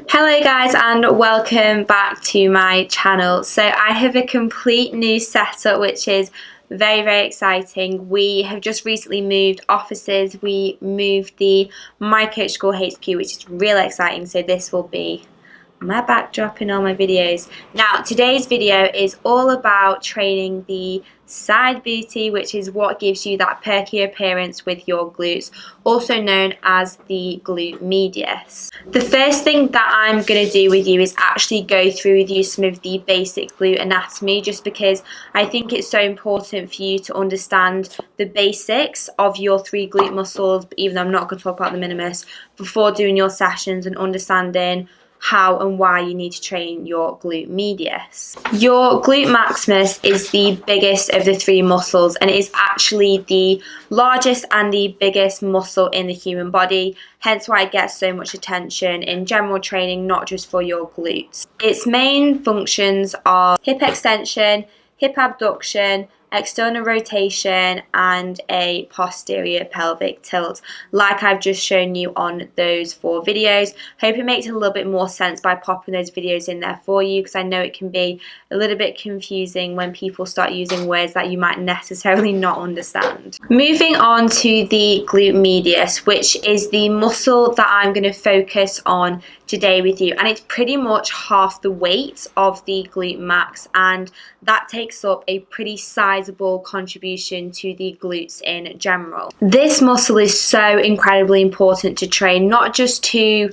Hello guys and welcome back to my channel. So I have a complete new setup which is very exciting. We have just recently moved offices. We moved the My Coach School HQ, which is really exciting. So this will be my backdrop in all my videos. Now today's video is all about training the side booty, which is what gives you that perky appearance with your glutes, also known as the glute medius. The first thing that I'm going to do with you is actually go through with you some of the basic glute anatomy, just because I think it's so important for you to understand the basics of your three glute muscles, even though I'm not going to talk about the minimus, before doing your sessions and understanding how and why you need to train your glute medius. Your glute maximus is the biggest of the three muscles, and it is actually the largest and the biggest muscle in the human body, hence why it gets so much attention in general training, not just for your glutes. Its main functions are hip extension, hip abduction, external rotation, and a posterior pelvic tilt, like I've just shown you on those 4 videos. Hope it makes a little bit more sense by popping those videos in there for you, because I know it can be a little bit confusing when people start using words that you might necessarily not understand. Moving on to the glute medius, which is the muscle that I'm going to focus on today with you, and it's pretty much half the weight of the glute max, and that takes up a pretty sizable contribution to the glutes in general. This muscle is so incredibly important to train, not just to,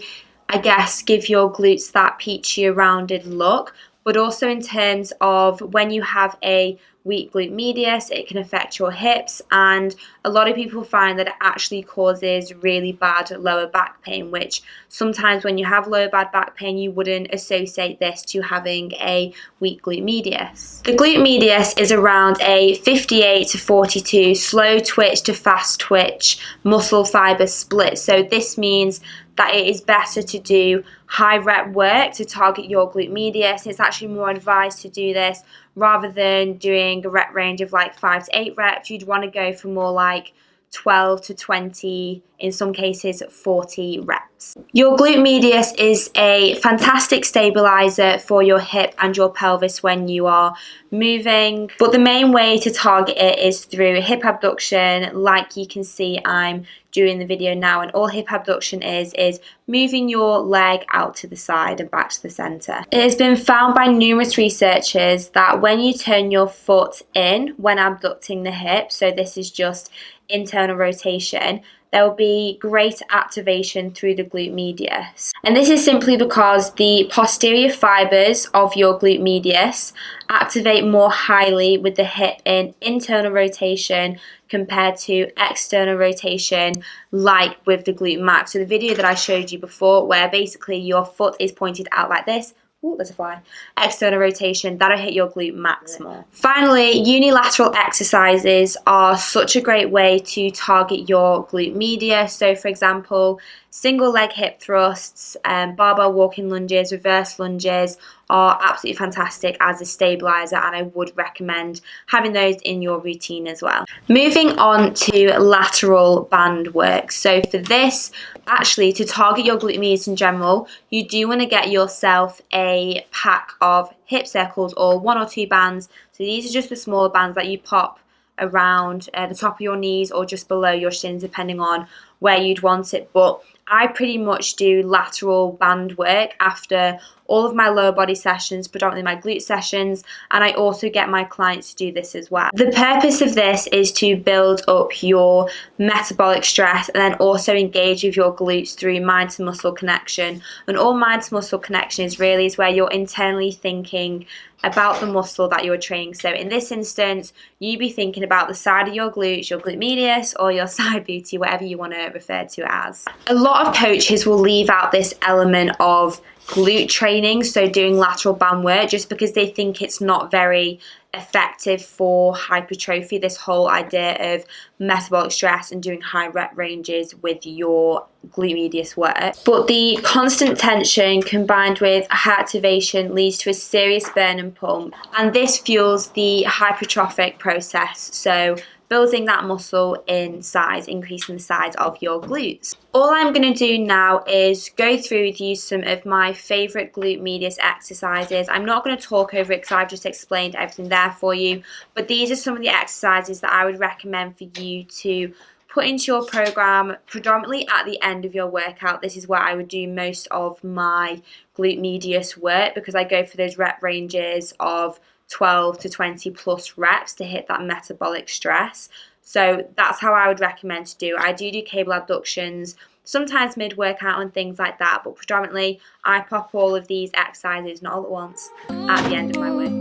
I guess, give your glutes that peachy rounded look, but also in terms of when you have a weak glute medius, it can affect your hips, and a lot of people find that it actually causes really bad lower back pain, which sometimes when you have lower back pain you wouldn't associate this to having a weak glute medius. The glute medius is around a 58 to 42 slow twitch to fast twitch muscle fiber split. So this means that it is better to do high rep work to target your glute medius. It's actually more advised to do this rather than doing a rep range of like 5 to 8 reps. You'd want to go for more like 12 to 20, in some cases 40 reps. Your glute medius is a fantastic stabilizer for your hip and your pelvis when you are moving, but the main way to target it is through hip abduction, like you can see I'm doing the video now, and all hip abduction is moving your leg out to the side and back to the center. It has been found by numerous researchers that when you turn your foot in when abducting the hip, so this is just internal rotation, there will be great activation through the glute medius. And this is simply because the posterior fibers of your glute medius activate more highly with the hip in internal rotation compared to external rotation, like with the glute max. So the video that I showed you before, where basically your foot is pointed out like this, ooh, there's a fly. External rotation, that'll hit your glute max more. Finally, unilateral exercises are such a great way to target your glute medius. So for example, single leg hip thrusts, barbell walking lunges, reverse lunges are absolutely fantastic as a stabilizer, and I would recommend having those in your routine as well. Moving on to lateral band work. So for this, actually to target your glute medius in general, you do want to get yourself a pack of hip circles or 1 or 2 bands. So these are just the smaller bands that you pop around the top of your knees or just below your shins, depending on where you'd want it. But I pretty much do lateral band work after all of my lower body sessions, predominantly my glute sessions, and I also get my clients to do this as well. The purpose of this is to build up your metabolic stress and then also engage with your glutes through mind to muscle connection. And all mind to muscle connection is really where you're internally thinking about the muscle that you're training. So in this instance, you be thinking about the side of your glutes, your glute medius, or your side booty, whatever you want to refer to it as. A lot of coaches will leave out this element of glute training, so doing lateral band work, just because they think it's not very effective for hypertrophy, this whole idea of metabolic stress and doing high rep ranges with your glute medius work. But the constant tension combined with high activation leads to a serious burn and pump, and this fuels the hypertrophic process. So building that muscle in size, increasing the size of your glutes. All I'm going to do now is go through with you some of my favourite glute medius exercises. I'm not going to talk over it because I've just explained everything there for you, but these are some of the exercises that I would recommend for you to put into your program predominantly at the end of your workout. This is where I would do most of my glute medius work because I go for those rep ranges of 12 to 20 plus reps to hit that metabolic stress. So that's how I would recommend to do. I do cable abductions, sometimes mid-workout and things like that, but predominantly I pop all of these exercises, not all at once, at the end of my work.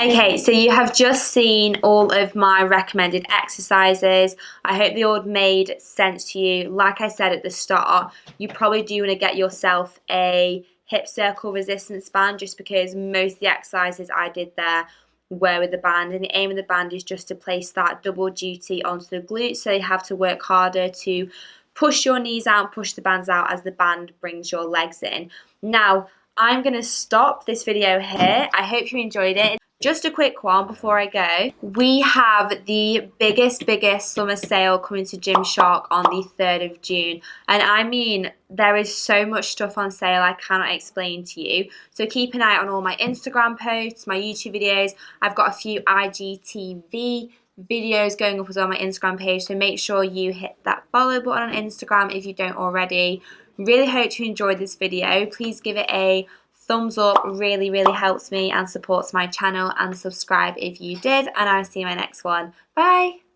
Okay, so you have just seen all of my recommended exercises. I hope they all made sense to you. Like I said at the start, you probably do want to get yourself a hip circle resistance band just because most of the exercises I did there were with the band, and the aim of the band is just to place that double duty onto the glutes, so you have to work harder to push your knees out, push the bands out as the band brings your legs in. Now, I'm going to stop this video here. I hope you enjoyed it. Just a quick one before I go. We have the biggest summer sale coming to Gymshark on the 3rd of June. And I mean, there is so much stuff on sale I cannot explain to you. So keep an eye on all my Instagram posts, my YouTube videos. I've got a few IGTV videos going up as well on my Instagram page. So make sure you hit that follow button on Instagram if you don't already. Really hope you enjoyed this video. Please give it a thumbs up, really helps me and supports my channel, and subscribe if you did, and I'll see you in my next one. Bye.